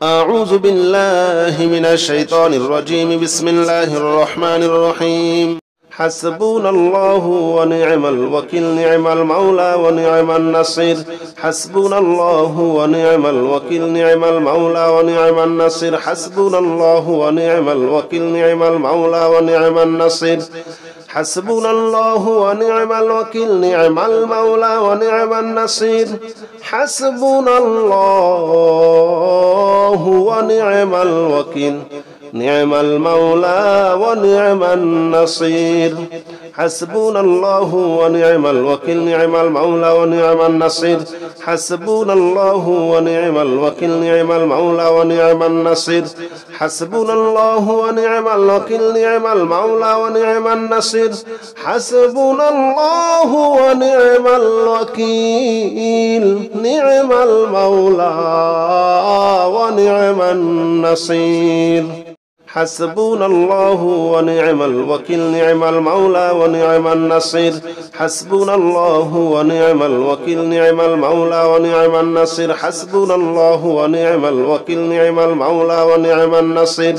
أعوذ بالله من الشيطان الرجيم. بسم الله الرحمن الرحيم. حسبنا الله ونعم الوكيل، نعم المولى ونعم النصير. حسبنا الله ونعم الوكيل، نعم المولى ونعم النصير. حسبنا الله ونعم الوكيل، نعم المولى ونعم النصير. حسبنا الله ونعم الوكيل، نعم المولى ونعم النصير. حسبنا الله ونعم الوكيل، نعم المولى ونعم النصير. حسبنا الله ونعم الوكيل، نعم المولى ونعم النصير. حسبنا الله ونعم الوكيل، نعم المولى ونعم النصير. حسبنا الله ونعم الوكيل، نعم المولى ونعم النصير. حسبنا الله ونعم الوكيل، نعم المولى ونعم النصير. حسبنا الله ونعم الوكيل، نعم المولى ونعم النصير. حسبنا الله ونعم الوكيل، نعم المولى ونعم النصير. حسبنا الله ونعم الوكيل، نعم المولى ونعم النصير.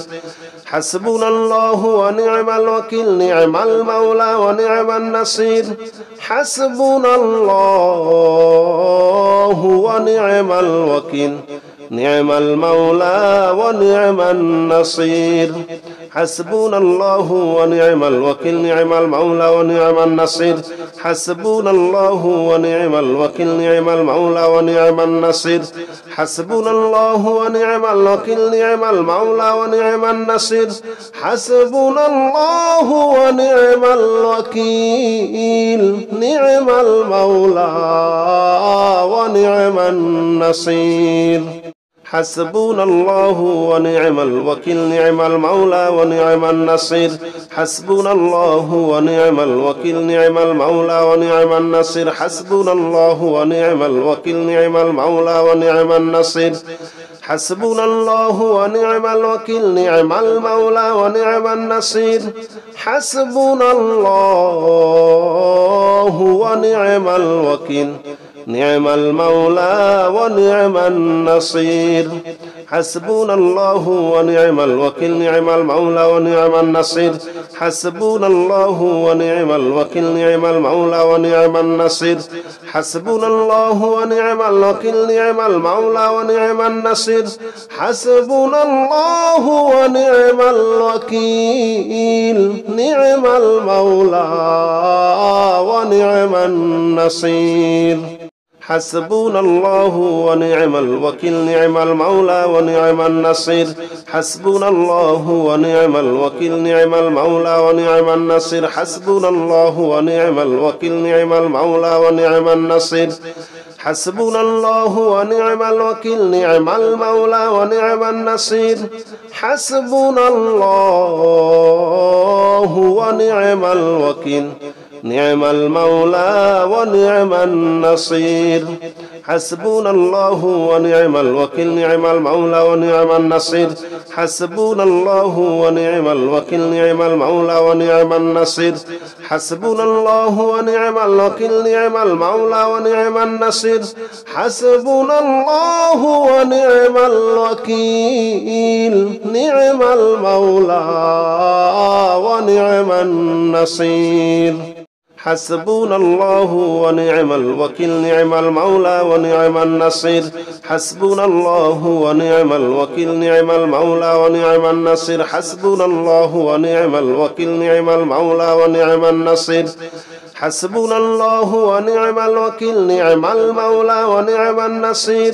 حسبنا الله ونعم الوكيل، نعم المولى ونعم النصير. حسبنا الله ونعم الوكيل، نعم المولى ونعم النصير. حسبنا الله ونعم الوكيل، نعم المولى ونعم النصير. حسبنا الله ونعم الوكيل، نعم المولى ونعم النصير. حسبنا الله ونعم الوكيل، نعم المولى ونعم النصير. حسبنا الله ونعم الوكيل، نعم المولى ونعم النصير. حسبنا الله ونعم الوكيل، نعم المولى ونعم النصير. حسبنا الله ونعم الوكيل، نعم المولى ونعم النصير. حسبنا الله ونعم الوكيل، نعم المولى ونعم النصير. حسبنا الله ونعم الوكيل، نعم المولى ونعم النصير. حسبنا الله ونعم الوكيل، نعم المولى ونعم النصير. حسبنا الله ونعم الوكيل، نعم المولى ونعم النصير. حسبنا الله ونعم الوكيل، نعم المولى ونعم النصير. حسبنا الله ونعم الوكيل، نعم المولى ونعم النصير. حسبنا الله ونعم الوكيل، نعم المولى ونعم النصير. حسبنا الله ونعم الوكيل، نعم المولى ونعم النصير. حسبنا الله ونعم الوكيل، نعم المولى ونعم النصير. حسبنا الله ونعم الوكيل، نعم المولى ونعم النصير. حسبنا الله ونعم الوكيل، نعم المولى ونعم النصير. حسبنا الله ونعم الوكيل، نعم المولى ونعم النصير. حسبنا الله ونعم الوكيل، نعم المولى ونعم النصير. حسبنا الله ونعم الوكيل، نعم المولى ونعم النصير. حسبنا الله ونعم الوكيل، نعم المولى ونعم النصير. حسبنا الله ونعم الوكيل، نعم المولى ونعم النصير. حسبنا الله ونعم الوكيل، نعم المولى ونعم النصير. حسبنا الله ونعم الوكيل، نعم المولى ونعم النصير. حسبنا الله ونعم الوكيل، نعم المولى ونعم النصير. حسبنا الله ونعم الوكيل، نعم المولى ونعم النصير.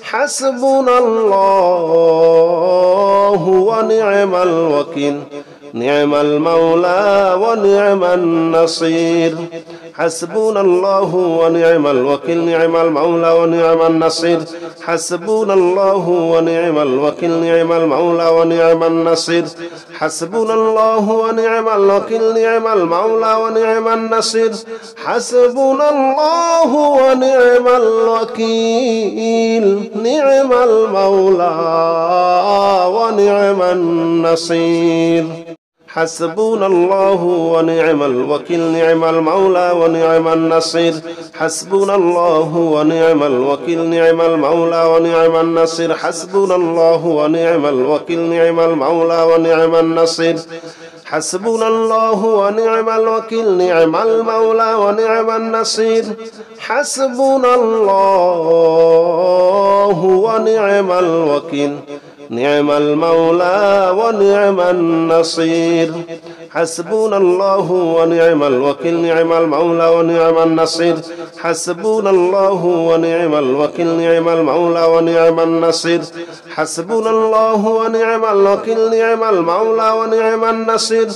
حسبنا الله ونعم الوكيل، نعم المولى ونعم النصير. حسبنا الله ونعم الوكيل، نعم المولى ونعم النصير. حسبنا الله ونعم الوكيل، نعم المولى ونعم النصير. حسبنا الله ونعم الوكيل، نعم المولى ونعم النصير. حسبنا الله ونعم الوكيل، نعم المولى ونعم النصير. حسبنا الله ونعم الوكيل نعم المولى ونعم النصير حسبنا الله ونعم الوكيل نعم المولى ونعم النصير حسبنا الله ونعم الوكيل نعم المولى ونعم النصير حسبنا الله ونعم الوكيل نعم المولى ونعم النصير حسبنا الله ونعم الوكيل نعم المولى ونعم النصير حسبنا الله ونعم الوكيل نعم المولى ونعم النصير حسبنا الله ونعم الوكيل نعم المولى ونعم النصير حسبنا الله ونعم الوكيل نعم المولى ونعم النصير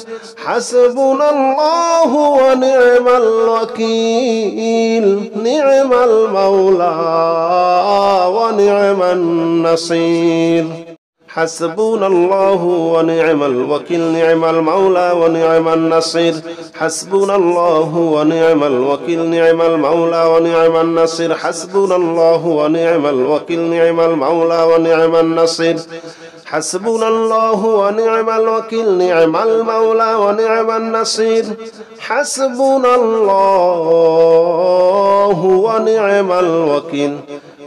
حسبنا الله ونعم الوكيل نعم المولى ونعم النصير حسبنا الله ونعم الوكيل نعم المولى ونعم النصير حسبنا الله ونعم الوكيل نعم المولى ونعم النصير حسبنا الله ونعم الوكيل نعم المولى ونعم النصير حسبنا الله ونعم الوكيل نعم المولى ونعم النصير حسبنا الله ونعم الوكيل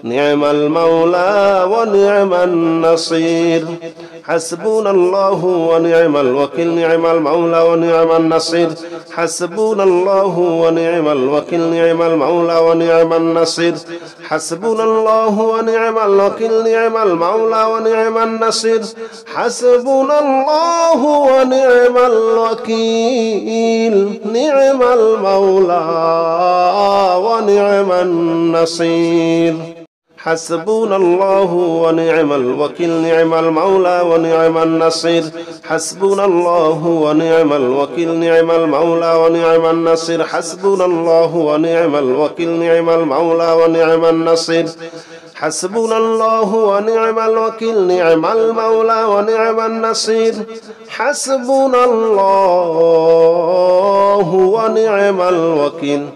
نعم المولى ونعم النصير حسبنا الله ونعم الوكيل نعم المولى ونعم النصير حسبنا الله ونعم الوكيل نعم المولى ونعم النصير حسبنا الله ونعم الوكيل نعم المولى ونعم النصير حسبنا الله ونعم الوكيل نعم المولى ونعم النصير حسبنا الله ونعم الوكيل نعم المولى ونعم النصير حسبنا الله ونعم الوكيل نعم المولى ونعم النصير حسبنا الله ونعم الوكيل نعم المولى ونعم النصير حسبنا الله ونعم الوكيل نعم المولى ونعم النصير حسبنا الله ونعم الوكيل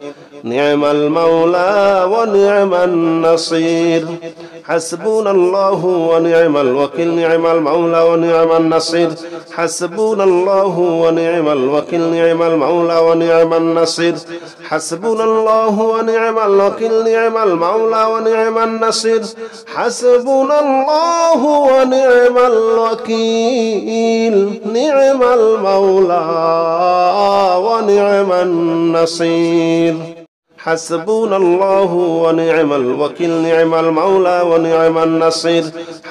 نعم المولى ونعم النصير حسبنا الله ونعم الوكيل نعم المولى ونعم النصير حسبنا الله ونعم الوكيل نعم المولى ونعم النصير حسبنا الله ونعم الوكيل نعم المولى ونعم النصير حسبنا الله ونعم الوكيل نعم المولى ونعم النصير حسبنا الله ونعم الوكيل نعم المولى ونعم النصير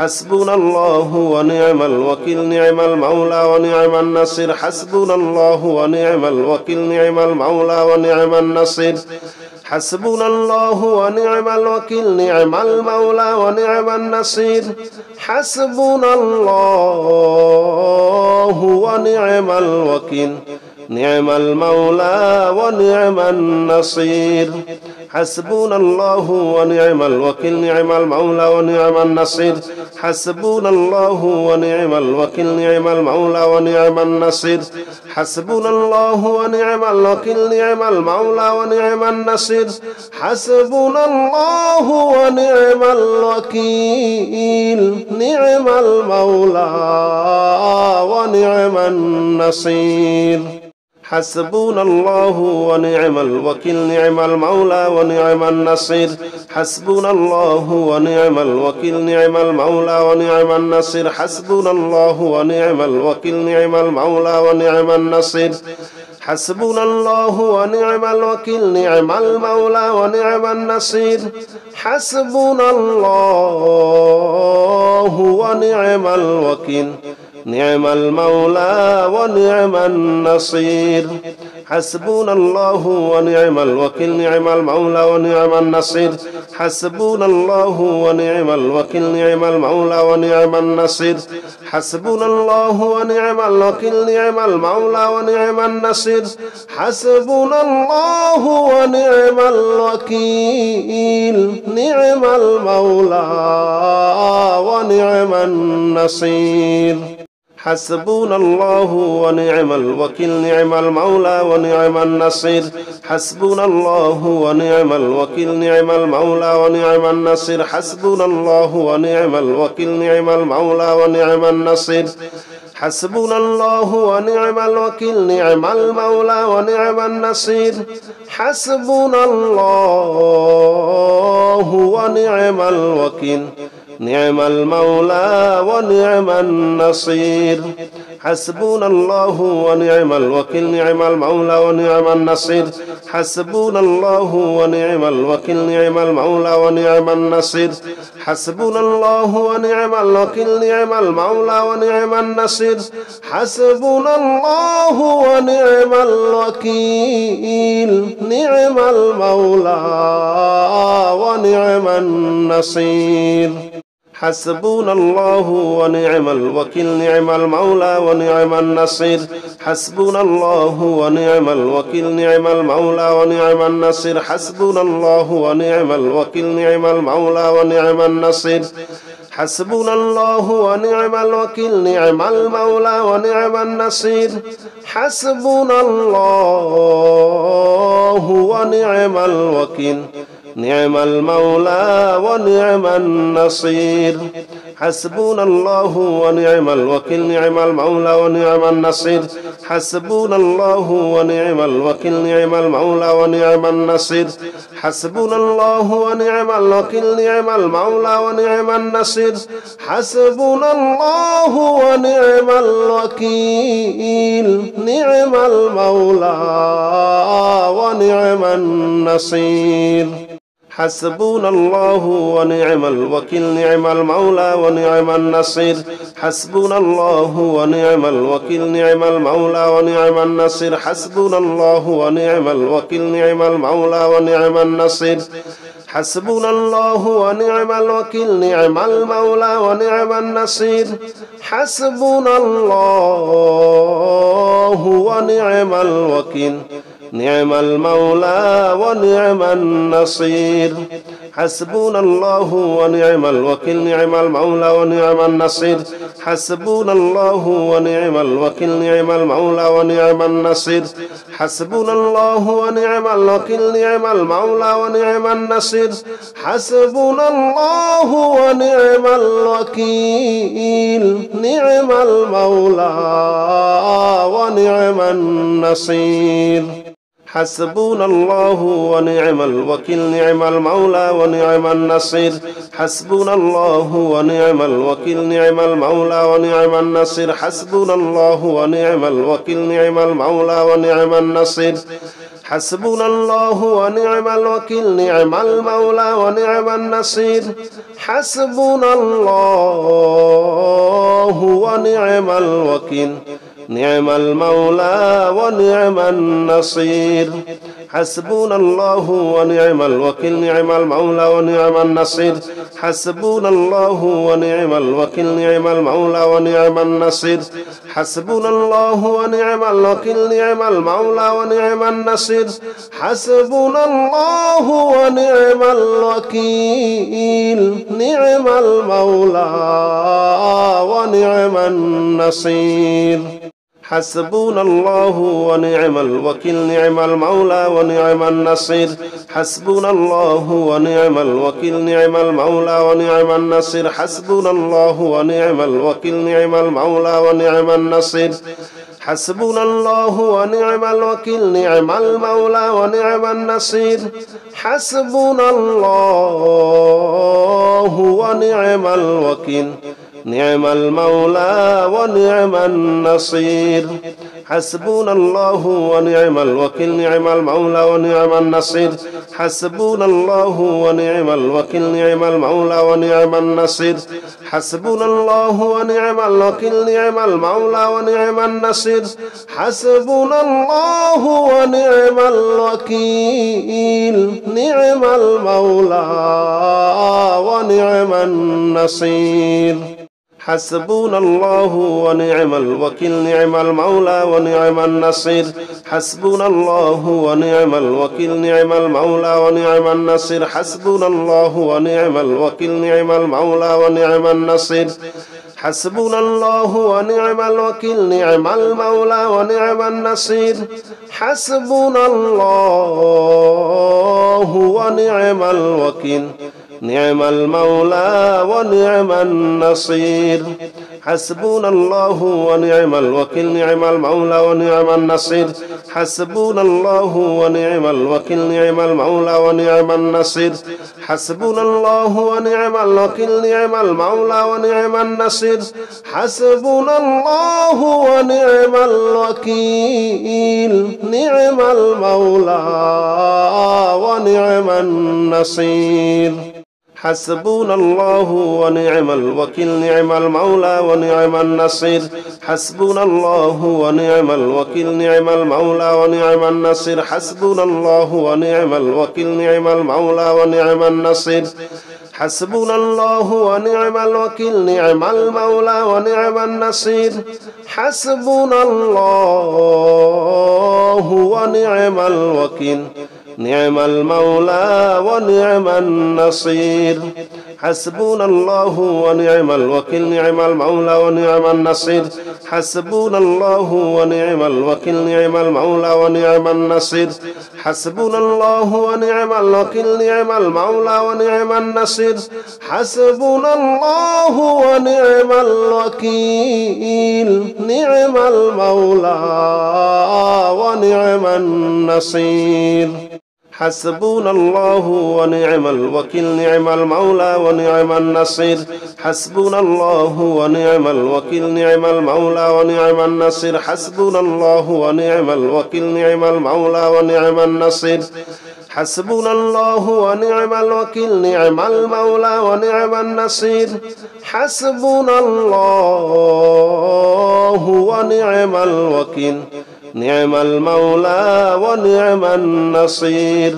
حسبنا الله ونعم الوكيل نعم المولى ونعم النصير حسبنا الله ونعم الوكيل نعم المولى ونعم النصير حسبنا الله ونعم الوكيل نعم المولى ونعم النصير حسبنا الله ونعم الوكيل نعم المولى ونعم النصير حسبنا الله ونعم الوكيل نعم المولى ونعم النصير حسبنا الله ونعم الوكيل نعم المولى ونعم النصير حسبنا الله ونعم الوكيل نعم المولى ونعم النصير حسبنا الله ونعم الوكيل نعم المولى ونعم النصير حسبنا الله ونعم الوكيل نعم المولى ونعم النصير حسبنا الله ونعم الوكيل نعم المولى ونعم النصير حسبنا الله ونعم الوكيل نعم المولى ونعم النصير حسبنا الله ونعم الوكيل نعم المولى ونعم النصير حسبنا الله ونعم الوكيل نعم المولى ونعم النصير حسبنا الله ونعم الوكيل نعم المولى ونعم النصير حسبنا الله ونعم الوكيل نعم المولى ونعم النصير حسبنا الله ونعم الوكيل نعم المولى ونعم النصير حسبنا الله ونعم الوكيل نعم المولى ونعم النصير حسبنا الله ونعم الوكيل نعم المولى ونعم النصير حسبنا الله ونعم الوكيل نعم المولى ونعم النصير حسبنا الله ونعم الوكيل نعم المولى ونعم النصير حسبنا الله ونعم الوكيل نعم المولى ونعم النصير حسبنا الله ونعم الوكيل نعم المولى ونعم النصير حسبنا الله ونعم الوكيل نعم المولى ونعم النصير حسبنا الله ونعم الوكيل نعم المولى ونعم النصير حسبنا الله ونعم الوكيل نعم المولى ونعم النصير حسبنا الله ونعم الوكيل نعم المولى ونعم النصير حسبنا الله ونعم الوكيل نعم المولى ونعم النصير حسبنا الله ونعم الوكيل نعم المولى ونعم النصير حسبنا الله ونعم الوكيل نعم المولى ونعم النصير حسبنا الله ونعم الوكيل نعم المولى ونعم النصير حسبنا الله ونعم الوكيل نعم المولى ونعم النصير حسبنا الله ونعم الوكيل نعم المولى ونعم النصير حسبنا الله ونعم الوكيل نعم المولى ونعم النصير حسبنا الله ونعم الوكيل نعم المولى ونعم النصير حسبنا الله ونعم الوكيل نعم المولى ونعم النصير حسبنا الله ونعم الوكيل نعم المولى ونعم النصير حسبنا الله ونعم الوكيل نعم المولى ونعم النصير حسبنا الله ونعم الوكيل نعم المولى ونعم النصير حسبنا الله ونعم الوكيل نعم المولى ونعم النصير حسبنا الله ونعم الوكيل نعم المولى ونعم النصير حسبنا الله ونعم الوكيل نعم المولى ونعم النصير حسبنا الله ونعم الوكيل نعم المولى ونعم النصير حسبنا الله ونعم الوكيل نعم المولى ونعم النصير حسبنا الله ونعم الوكيل نعم المولى ونعم النصير حسبنا الله ونعم الوكيل نعم المولى ونعم النصير حسبنا الله ونعم الوكيل نعم المولى ونعم النصير حسبنا الله ونعم الوكيل نعم المولى ونعم النصير حسبنا الله ونعم الوكيل نعم المولى ونعم النصير حسبنا الله ونعم الوكيل نعم المولى ونعم النصير حسبنا الله ونعم الوكيل نعم المولى ونعم النصير حسبنا الله ونعم الوكيل نعم المولى ونعم النصير حسبنا الله ونعم الوكيل نعم المولى ونعم النصير حسبنا الله ونعم الوكيل نعم المولى ونعم النصير حسبنا الله ونعم الوكيل نعم المولى ونعم النصير حسبنا الله ونعم الوكيل نعم المولى ونعم النصير حسبنا الله ونعم الوكيل نعم المولى ونعم النصير حسبنا الله ونعم الوكيل نعم المولى ونعم النصير حسبنا الله ونعم الوكيل نعم المولى ونعم النصير حسبنا الله ونعم الوكيل نعم المولى ونعم النصير حسبنا الله ونعم الوكيل نعم المولى ونعم النصير حسبنا الله ونعم الوكيل نعم المولى ونعم النصير حسبنا الله ونعم الوكيل نعم المولى ونعم النصير حسبنا الله ونعم الوكيل نعم المولى ونعم النصير حسبنا الله ونعم الوكيل نعم المولى ونعم النصير حسبنا الله ونعم الوكيل نعم المولى ونعم النصير حسبنا الله ونعم الوكيل نعم المولى ونعم النصير حسبنا الله ونعم الوكيل نعم المولى ونعم النصير حسبنا الله ونعم الوكيل نعم المولى ونعم النصير حسبنا الله ونعم الوكيل نعم المولى ونعم النصير حسبنا الله ونعم الوكيل نعم المولى ونعم النصير حسبنا الله ونعم الوكيل نعم المولى ونعم النصير حسبنا الله ونعم الوكيل نعم المولى ونعم النصير حسبنا الله ونعم الوكيل نعم المولى ونعم النصير حسبنا الله ونعم الوكيل نعم المولى ونعم النصير حسبنا الله ونعم الوكيل نعم المولى ونعم النصير حسبنا الله ونعم الوكيل نعم المولى ونعم النصير حسبنا الله ونعم الوكيل نعم المولى ونعم النصير حسبنا الله ونعم الوكيل نعم المولى ونعم النصير حسبنا الله ونعم الوكيل نعم المولى ونعم النصير حسبنا الله ونعم الوكيل نعم المولى ونعم النصير حسبنا الله ونعم الوكيل نعم المولى ونعم النصير حسبنا الله ونعم الوكيل نعم المولى ونعم النصير حسبنا الله ونعم الوكيل نعم المولى ونعم النصير حسبنا الله ونعم الوكيل نعم المولى ونعم النصير حسبنا الله ونعم الوكيل نعم المولى ونعم النصير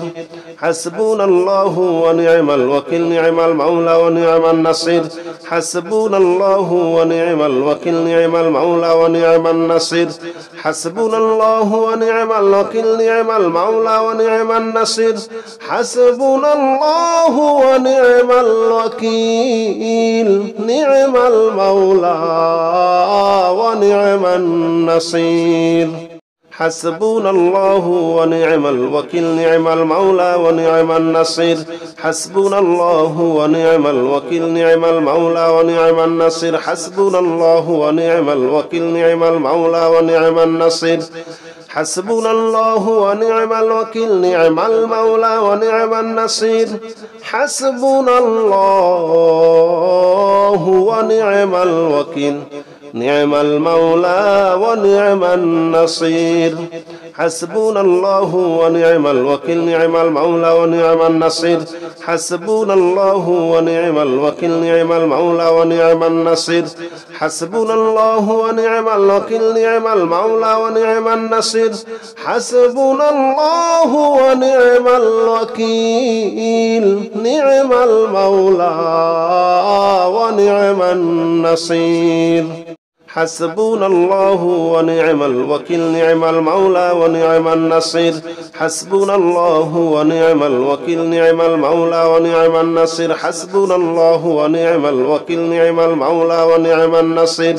حسبنا الله ونعم الوكيل نعم المولى ونعم النصير حسبنا الله ونعم الوكيل نعم المولى ونعم النصير حسبنا الله ونعم الوكيل نعم المولى ونعم النصير حسبنا الله ونعم الوكيل نعم المولى ونعم النصير حسبنا الله ونعم الوكيل نعم المولى ونعم النصير حسبنا الله ونعم الوكيل نعم المولى ونعم النصير حسبنا الله ونعم الوكيل نعم المولى ونعم النصير حسبنا الله ونعم الوكيل نعم المولى ونعم النصير حسبنا الله ونعم الوكيل نعم المولى ونعم النصير حسبنا الله ونعم الوكيل نعم المولى ونعم النصير حسبنا الله ونعم الوكيل نعم المولى ونعم النصير حسبنا الله ونعم الوكيل نعم المولى ونعم النصير حسبنا الله ونعم الوكيل نعم المولى ونعم النصير حسبنا الله ونعم الوكيل نعم المولى ونعم النصير حسبنا الله ونعم الوكيل نعم المولى ونعم النصير حسبنا الله ونعم الوكيل نعم المولى ونعم النصير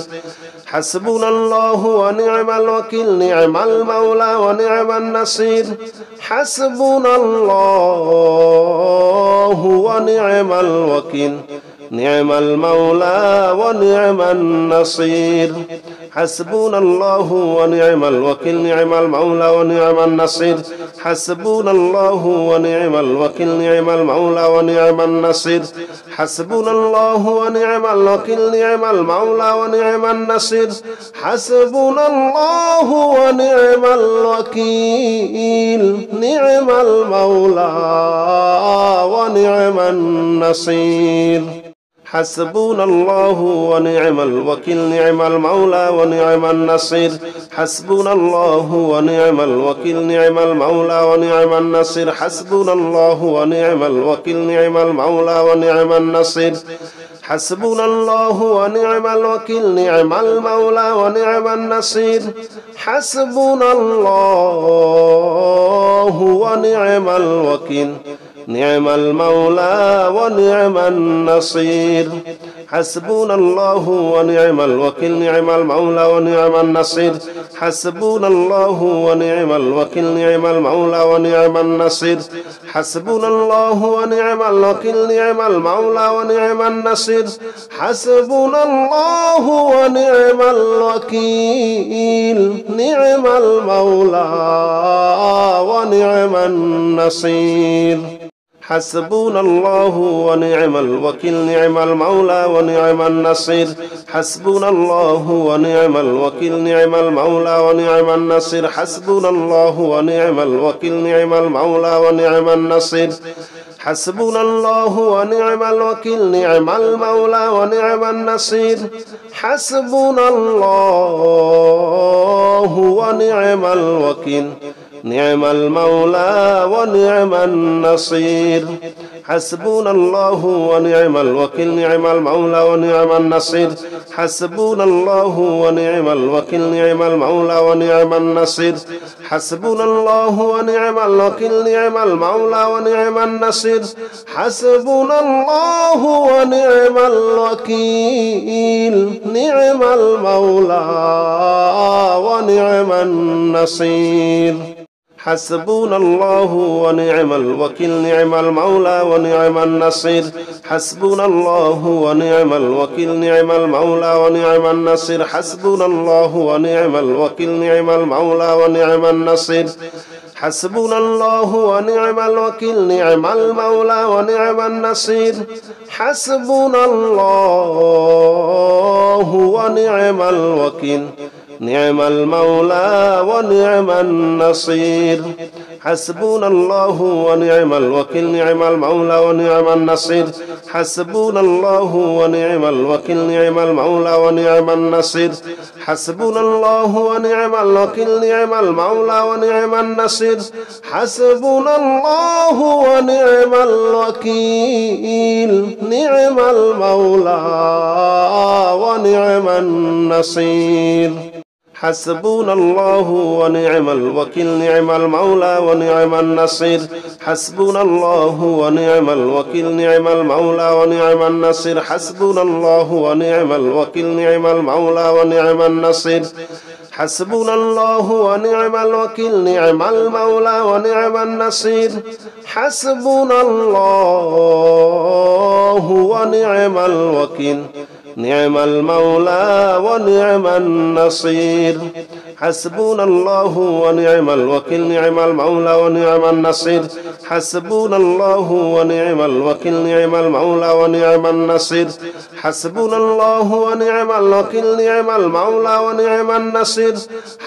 حسبنا الله ونعم الوكيل نعم المولى ونعم النصير حسبنا الله ونعم الوكيل نعم المولى ونعم النصير حسبنا الله ونعم الوكيل نعم المولى ونعم النصير حسبنا الله ونعم الوكيل نعم المولى ونعم النصير حسبنا الله ونعم الوكيل نعم المولى ونعم النصير حسبنا الله ونعم الوكيل نعم المولى ونعم النصير حسبنا الله ونعم الوكيل نعم المولى ونعم النصير حسبنا الله ونعم الوكيل نعم المولى ونعم النصير حسبنا الله ونعم الوكيل نعم المولى ونعم النصير حسبنا الله ونعم الوكيل نعم المولى ونعم النصير حسبنا الله ونعم الوكيل نعم المولى ونعم النصير حسبنا الله ونعم الوكيل نعم المولى ونعم النصير حسبنا الله ونعم الوكيل نعم المولى ونعم النصير حسبنا الله ونعم الوكيل نعم المولى ونعم النصير حسبنا الله ونعم الوكيل نعم المولى ونعم النصير حسبنا الله ونعم الوكيل نعم المولى ونعم النصير حسبنا الله ونعم الوكيل نعم المولى ونعم النصير حسبنا الله ونعم الوكيل نعم المولى ونعم النصير حسبنا الله ونعم الوكيل نعم المولى ونعم النصير حسبنا الله ونعم الوكيل نعم المولى ونعم النصير حسبنا الله ونعم الوكيل نعم المولى ونعم النصير حسبنا الله ونعم الوكيل نعم المولى ونعم النصير حسبنا الله ونعم الوكيل نعم المولى ونعم النصير حسبنا الله ونعم الوكيل نعم المولى ونعم النصير حسبنا الله ونعم الوكيل نعم المولى ونعم النصير حسبنا الله ونعم الوكيل نعم المولى ونعم النصير حسبنا الله ونعم الوكيل نعم المولى ونعم النصير حسبنا الله ونعم الوكيل نعم المولى ونعم النصير حسبنا الله ونعم الوكيل نعم المولى ونعم النصير حسبنا الله ونعم الوكيل نعم المولى ونعم النصير حسبنا الله ونعم الوكيل نعم المولى ونعم النصير حسبنا الله ونعم الوكيل نعم المولى ونعم النصير حسبنا الله ونعم الوكيل نعم المولى ونعم النصير حسبنا الله ونعم الوكيل نعم المولى ونعم النصير حسبنا الله ونعم الوكيل نعم المولى ونعم النصير حسبنا الله ونعم الوكيل نعم المولى ونعم النصير حسبنا الله ونعم الوكيل نعم المولى ونعم النصير حسبنا الله ونعم الوكيل نعم المولى ونعم النصير حسبنا الله ونعم الوكيل نعم المولى ونعم النصير حسبنا الله ونعم الوكيل نعم المولى ونعم النصير حسبنا الله ونعم الوكيل نعم المولى ونعم النصير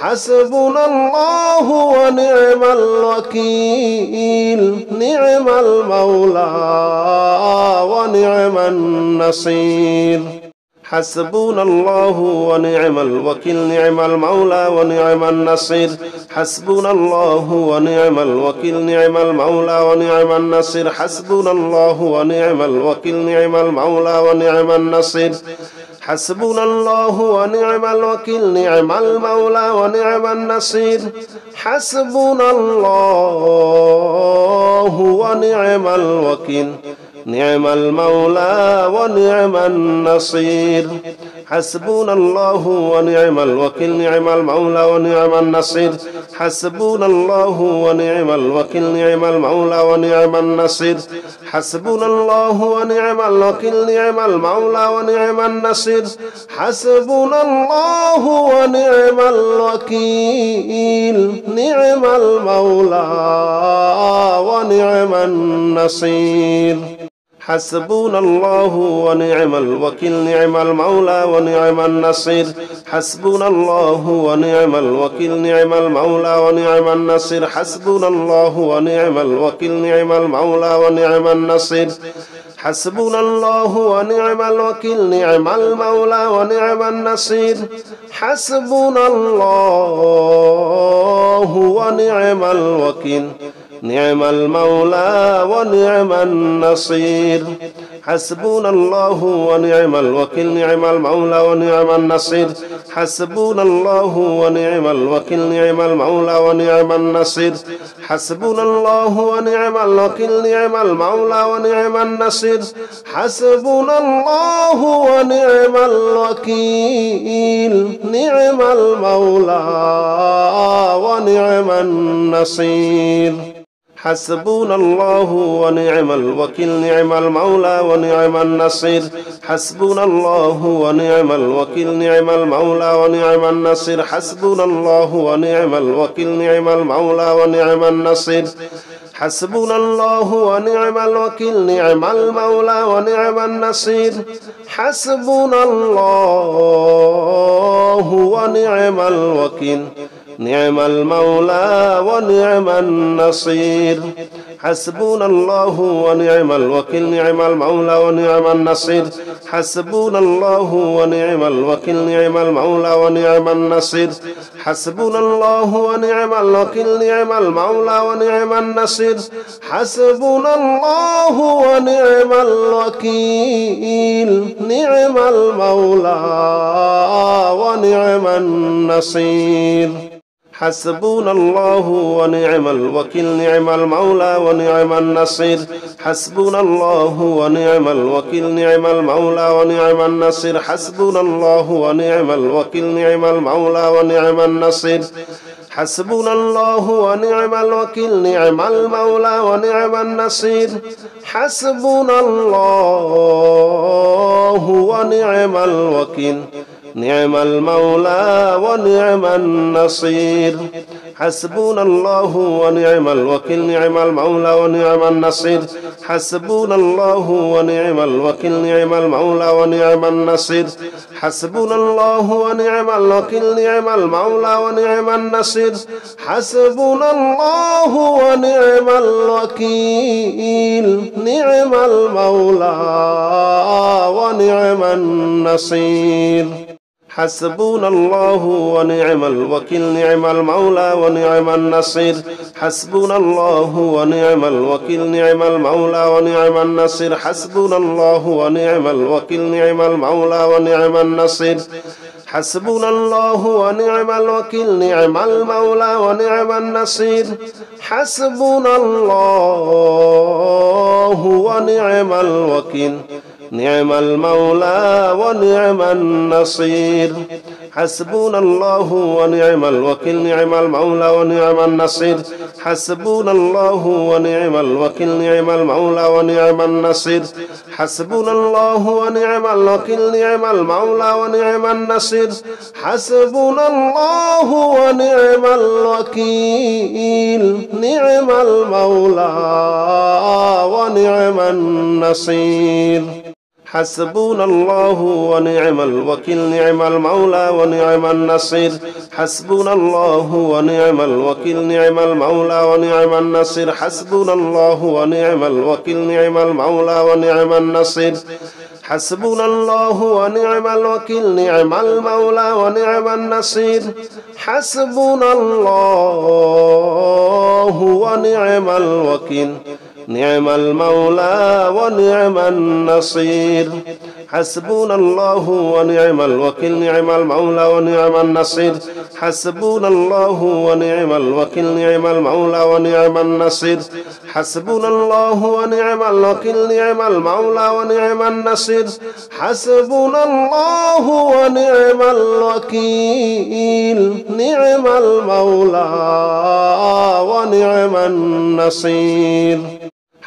حسبنا الله ونعم الوكيل نعم المولى ونعم النصير حسبنا الله ونعم الوكيل نعم المولى ونعم النصير حسبنا الله ونعم الوكيل نعم المولى ونعم النصير حسبنا الله ونعم الوكيل نعم المولى ونعم النصير حسبنا الله ونعم الوكيل نعم المولى ونعم النصير حسبنا الله ونعم الوكيل نعم المولى ونعم النصير حسبنا الله ونعم الوكيل نعم المولى ونعم النصير حسبنا الله ونعم الوكيل نعم المولى ونعم النصير حسبنا الله ونعم الوكيل نعم المولى ونعم النصير حسبنا الله ونعم الوكيل نعم المولى ونعم النصير حسبنا الله ونعم الوكيل نعم المولى ونعم النصير حسبنا الله ونعم الوكيل نعم المولى ونعم النصير حسبنا الله ونعم الوكيل نعم المولى ونعم النصير حسبنا الله ونعم الوكيل نعم المولى ونعم النصير حسبنا الله ونعم الوكيل نعم المولى ونعم النصير حسبنا الله ونعم الوكيل نعم المولى ونعم النصير حسبنا الله ونعم الوكيل نعم المولى ونعم النصير حسبنا الله ونعم الوكيل نعم المولى ونعم النصير حسبنا الله ونعم الوكيل نعم المولى ونعم النصير حسبنا الله ونعم الوكيل نعم المولى ونعم النصير حسبنا الله ونعم الوكيل نعم المولى ونعم النصير حسبنا الله ونعم الوكيل نعم المولى ونعم النصير حسبنا الله ونعم الوكيل نعم المولى ونعم النصير حسبنا الله ونعم الوكيل نعم المولى ونعم النصير حسبنا الله ونعم الوكيل نعم المولى ونعم النصير حسبنا الله ونعم الوكيل نعم المولى ونعم النصير حسبنا الله ونعم الوكيل نعم المولى ونعم النصير حسبنا الله ونعم الوكيل نعم المولى ونعم النصير حسبنا الله ونعم الوكيل نعم المولى ونعم النصير حسبنا الله ونعم الوكيل نعم المولى ونعم النصير حسبنا الله ونعم الوكيل نعم المولى ونعم النصير حسبنا الله ونعم الوكيل نعم المولى ونعم النصير حسبنا الله ونعم الوكيل نعم المولى ونعم النصير حسبنا الله ونعم الوكيل نعم المولى ونعم النصير حسبنا الله ونعم الوكيل نعم المولى ونعم النصير حسبنا الله ونعم الوكيل نعم المولى ونعم النصير حسبنا الله ونعم الوكيل نعم المولى ونعم النصير حسبنا الله ونعم الوكيل نعم المولى ونعم النصير حسبنا الله ونعم الوكيل نعم المولى ونعم النصير حسبنا الله ونعم الوكيل نعم المولى ونعم النصير حسبنا الله ونعم الوكيل نعم المولى ونعم النصير حسبنا الله ونعم الوكيل نعم المولى ونعم النصير حسبنا الله ونعم الوكيل نعم المولى ونعم النصير حسبنا الله ونعم الوكيل نعم المولى ونعم النصير حسبنا الله ونعم الوكيل نعم المولى ونعم النصير حسبنا الله ونعم الوكيل نعم المولى ونعم النصير حسبنا الله ونعم الوكيل نعم المولى ونعم النصير حسبنا الله ونعم الوكيل نعم المولى ونعم النصير حسبنا الله ونعم الوكيل نعم المولى ونعم النصير حسبنا الله ونعم الوكيل نعم المولى ونعم النصير حسبنا الله ونعم الوكيل نعم المولى ونعم النصير حسبنا الله ونعم الوكيل نعم المولى ونعم النصير حسبنا الله ونعم الوكيل نعم المولى ونعم النصير حسبنا الله ونعم الوكيل نعم المولى ونعم النصير حسبنا الله ونعم الوكيل نعم المولى ونعم النصير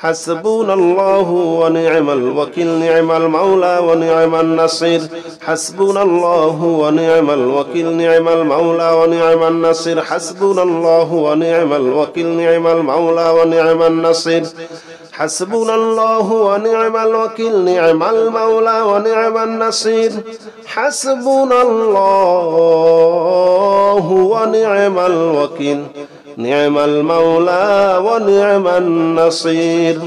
حسبنا الله ونعم الوكيل نعم المولى ونعم النصير حسبنا الله ونعم الوكيل نعم المولى ونعم النصير حسبنا الله ونعم الوكيل نعم المولى ونعم النصير حسبنا الله ونعم الوكيل نعم المولى ونعم النصير حسبنا الله ونعم الوكيل نعم المولى ونعم النصير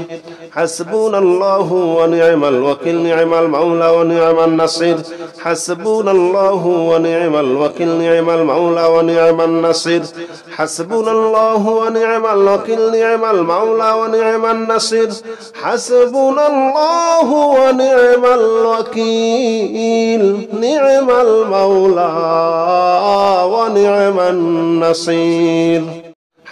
حسبنا الله ونعم الوكيل نعم المولى ونعم النصير حسبنا الله ونعم الوكيل نعم المولى ونعم النصير حسبنا الله ونعم الوكيل نعم المولى ونعم النصير حسبنا الله ونعم الوكيل نعم المولى ونعم النصير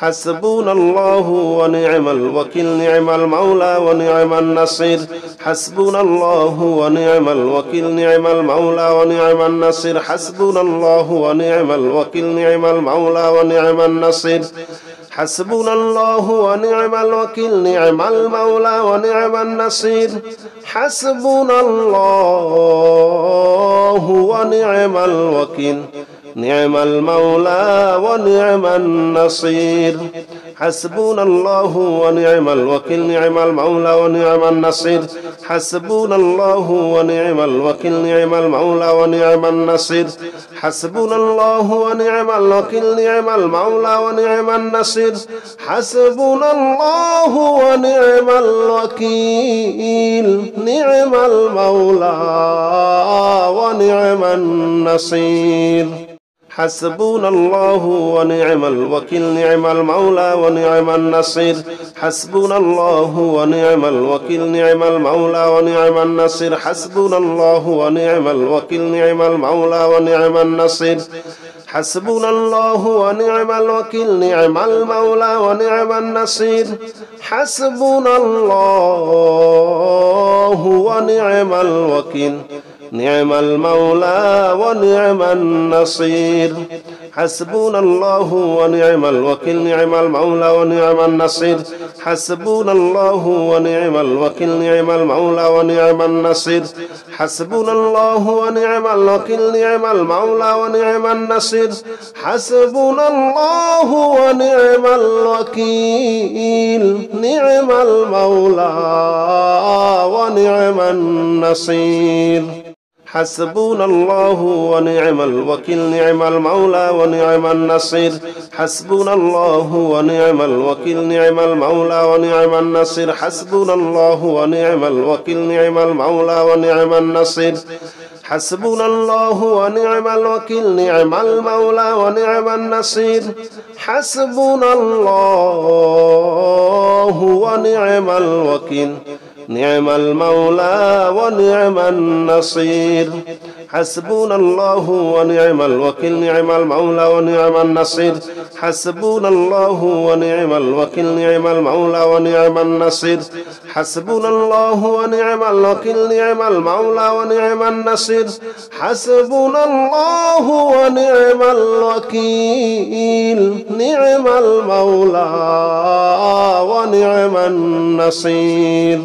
حسبنا الله ونعم الوكيل نعم المولى ونعم النصير حسبنا الله ونعم الوكيل نعم المولى ونعم النصير حسبنا الله ونعم الوكيل نعم المولى ونعم النصير حسبنا الله ونعم الوكيل نعم المولى ونعم النصير حسبنا الله ونعم الوكيل نعم المولى ونعم النصير حسبنا الله ونعم الوكيل نعم المولى ونعم النصير حسبنا الله ونعم الوكيل نعم المولى ونعم النصير حسبنا الله ونعم الوكيل نعم المولى ونعم النصير حسبنا الله ونعم الوكيل نعم المولى ونعم النصير حسبنا الله ونعم الوكيل نعم المولى ونعم النصير حسبنا الله ونعم الوكيل نعم المولى ونعم النصير حسبنا الله ونعم الوكيل نعم المولى ونعم النصير حسبنا الله ونعم الوكيل نعم المولى ونعم النصير حسبنا الله ونعم الوكيل نعم المولى ونعم النصير حسبنا الله ونعم الوكيل نعم المولى ونعم النصير حسبنا الله ونعم الوكيل نعم المولى ونعم النصير حسبنا الله ونعم الوكيل نعم المولى ونعم النصير حسبنا الله ونعم الوكيل نعم المولى ونعم النصير حسبنا الله ونعم الوكيل نعم المولى ونعم النصير حسبنا الله ونعم الوكيل نعم المولى ونعم النصير حسبنا الله ونعم الوكيل نعم المولى ونعم النصير حسبنا الله ونعم الوكيل نعم المولى ونعم النصير حسبنا الله ونعم الوكيل نعم المولى ونعم النصير حسبنا الله ونعم الوكيل نعم المولى ونعم النصير حسبنا الله ونعم الوكيل نعم المولى ونعم النصير حسبنا الله ونعم الوكيل نعم المولى ونعم النصير حسبنا الله ونعم الوكيل نعم المولى ونعم النصير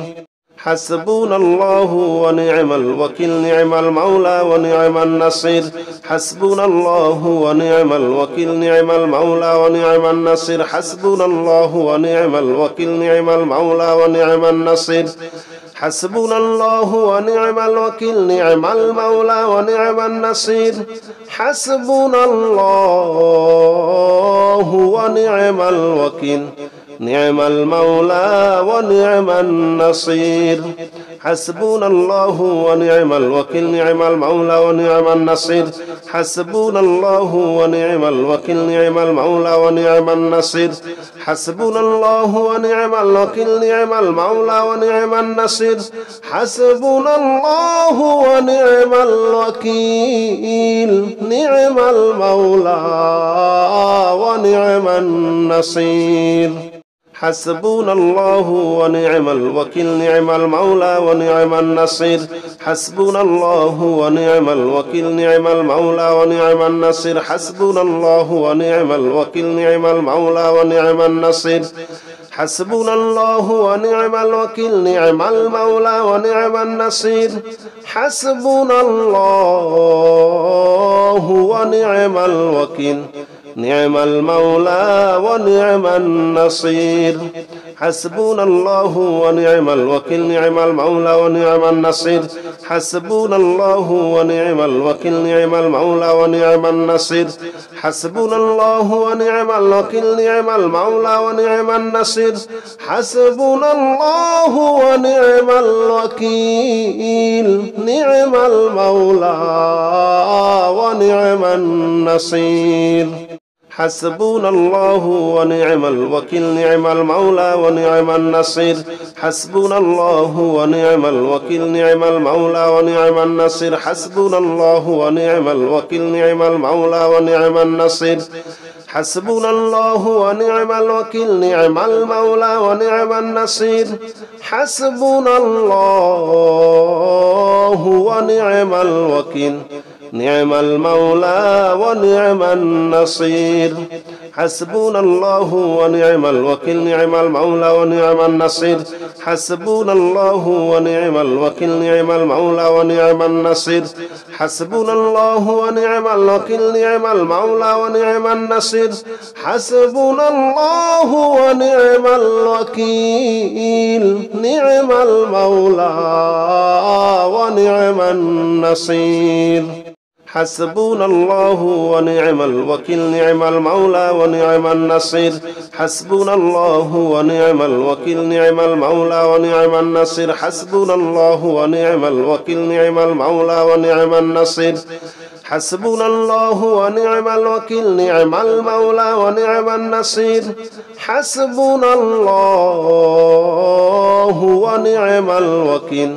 حسبنا الله ونعم الوكيل نعم المولى ونعم النصير حسبنا الله ونعم الوكيل نعم المولى ونعم النصير حسبنا الله ونعم الوكيل نعم المولى ونعم النصير حسبنا الله ونعم الوكيل نعم المولى ونعم النصير حسبنا الله ونعم الوكيل نعم المولى ونعم النصير حسبنا الله ونعم الوكيل نعم المولى ونعم النصير حسبنا الله ونعم الوكيل نعم المولى ونعم النصير حسبنا الله ونعم الوكيل نعم المولى ونعم النصير حسبنا الله ونعم الوكيل نعم المولى ونعم النصير حسبنا الله ونعم الوكيل نعم المولى ونعم النصير حسبنا الله ونعم الوكيل نعم المولى ونعم النصير حسبنا الله ونعم الوكيل نعم المولى ونعم النصير حسبنا الله ونعم الوكيل نعم المولى ونعم النصير حسبنا الله ونعم الوكيل نعم المولى ونعم النصير حسبنا الله ونعم الوكيل نعم المولى ونعم النصير حسبنا الله ونعم الوكيل نعم المولى ونعم النصير حسبنا الله ونعم الوكيل نعم المولى ونعم النصير حسبنا الله ونعم الوكيل نعم المولى ونعم النصير حسبنا الله ونعم الوكيل نعم المولى ونعم النصير حسبنا الله ونعم الوكيل نعم المولى ونعم النصير حسبنا الله ونعم الوكيل نعم المولى ونعم النصير حسبنا الله ونعم الوكيل نعم المولى ونعم النصير حسبنا الله ونعم الوكيل نعم المولى ونعم النصير حسبنا الله ونعم الوكيل نعم المولى ونعم النصير حسبنا الله ونعم الوكيل نعم المولى ونعم النصير حسبنا الله ونعم الوكيل نعم المولى ونعم النصير حسبنا الله ونعم الوكيل نعم المولى ونعم النصير حسبنا الله ونعم الوكيل نعم المولى ونعم النصير حسبنا الله ونعم الوكيل نعم المولى ونعم النصير حسبنا الله ونعم الوكيل نعم المولى ونعم النصير حسبنا الله ونعم الوكيل نعم المولى ونعم النصير حسبنا الله ونعم الوكيل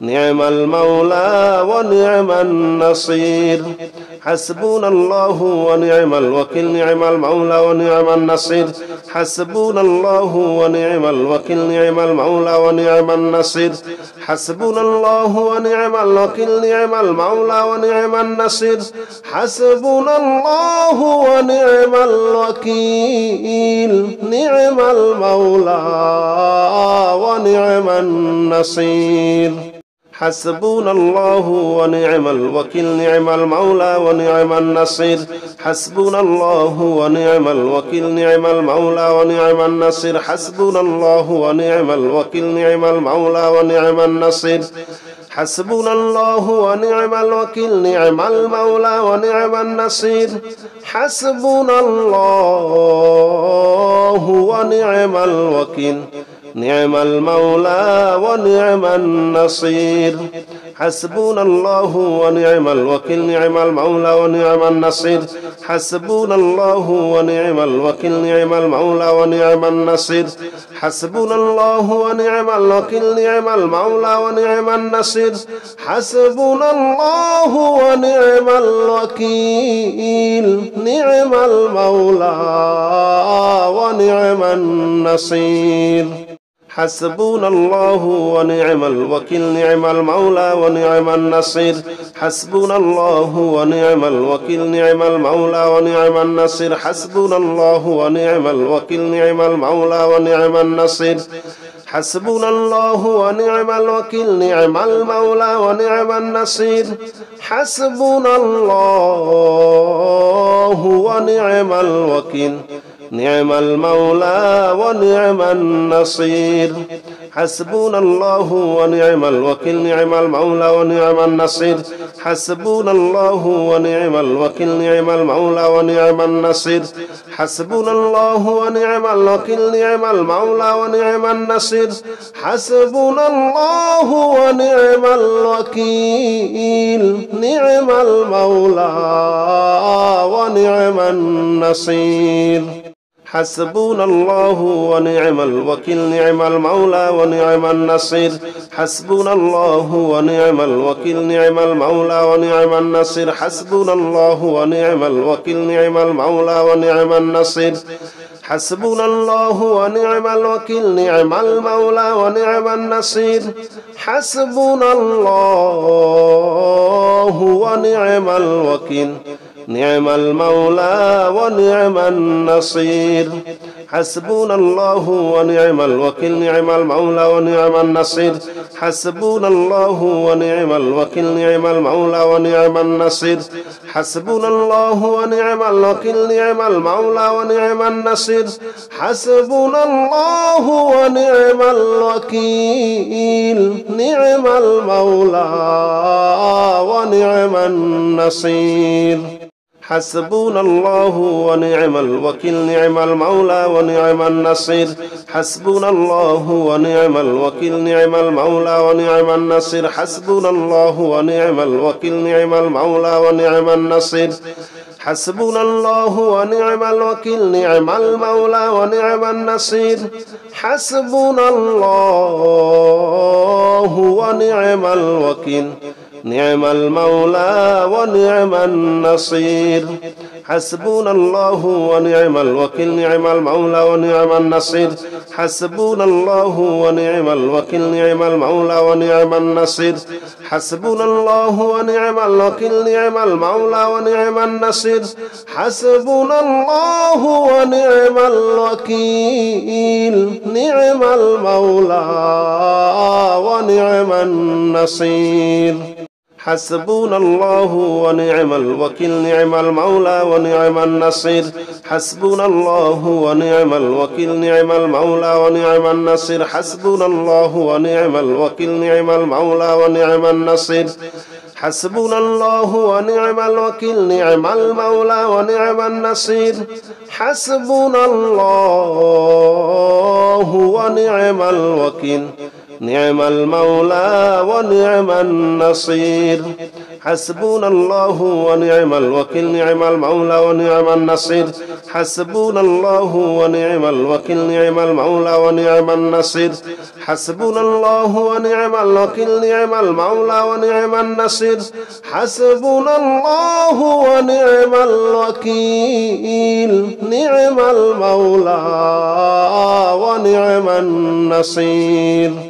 نعم المولى ونعم النصير حسبنا الله ونعم الوكيل نعم المولى ونعم النصير حسبنا الله ونعم الوكيل نعم المولى ونعم النصير حسبنا الله ونعم الوكيل نعم المولى ونعم النصير حسبنا الله ونعم الوكيل نعم المولى ونعم النصير حسبنا الله ونعم الوكيل نعم المولى ونعم النصير حسبنا الله ونعم الوكيل نعم المولى ونعم النصير حسبنا الله ونعم الوكيل نعم المولى ونعم النصير حسبنا الله ونعم الوكيل نعم المولى ونعم النصير حسبنا الله ونعم الوكيل نعم المولى ونعم النصير حسبنا الله ونعم الوكيل نعم المولى ونعم النصير حسبنا الله ونعم الوكيل نعم المولى ونعم النصير حسبنا الله ونعم الوكيل نعم المولى ونعم النصير حسبنا الله ونعم الوكيل نعم المولى ونعم النصير حسبنا الله ونعم الوكيل نعم المولى ونعم النصير حسبنا الله ونعم الوكيل نعم المولى ونعم النصير حسبنا الله ونعم الوكيل نعم المولى ونعم النصير حسبنا الله ونعم الوكيل نعم المولى ونعم النصير حسبنا الله ونعم الوكيل نعم المولى ونعم النصير حسبنا الله ونعم الوكيل نعم المولى ونعم النصير حسبنا الله ونعم الوكيل نعم المولى ونعم النصير حسبنا الله ونعم الوكيل نعم المولى ونعم النصير حسبنا الله ونعم الوكيل نعم المولى ونعم النصير حسبنا الله ونعم الوكيل نعم المولى ونعم النصير حسبنا الله ونعم الوكيل نعم المولى ونعم النصير حسبنا الله ونعم الوكيل نعم المولى ونعم النصير حسبنا الله ونعم الوكيل نعم المولى ونعم النصير حسبنا الله ونعم الوكيل نعم المولى ونعم النصير حسبنا الله ونعم الوكيل نعم المولى ونعم النصير حسبنا الله ونعم الوكيل نعم المولى ونعم النصير حسبنا الله ونعم الوكيل نعم المولى ونعم النصير حسبنا الله ونعم الوكيل نعم المولى ونعم النصير حسبنا الله ونعم الوكيل نعم المولى ونعم النصير حسبنا الله ونعم الوكيل نعم المولى ونعم النصير حسبنا الله ونعم الوكيل نعم المولى ونعم النصير حسبنا الله ونعم الوكيل نعم المولى ونعم النصير حسبنا الله ونعم الوكيل نعم المولى ونعم النصير حسبنا الله ونعم الوكيل نعم المولى ونعم النصير حسبنا الله ونعم الوكيل نعم المولى ونعم النصير حسبنا الله ونعم الوكيل نعم المولى ونعم النصير حسبنا الله ونعم الوكيل نعم المولى ونعم النصير حسبنا الله ونعم الوكيل نعم المولى ونعم النصير حسبنا الله ونعم الوكيل نعم المولى ونعم النصير حسبنا الله ونعم الوكيل نعم المولى ونعم النصير حسبنا الله ونعم الوكيل نعم المولى ونعم النصير حسبنا الله ونعم الوكيل نعم المولى ونعم النصير حسبنا الله ونعم الوكيل نعم المولى ونعم النصير حسبنا الله ونعم الوكيل نعم المولى ونعم النصير حسبنا الله ونعم الوكيل نعم المولى ونعم النصير حسبنا الله ونعم الوكيل نعم المولى ونعم النصير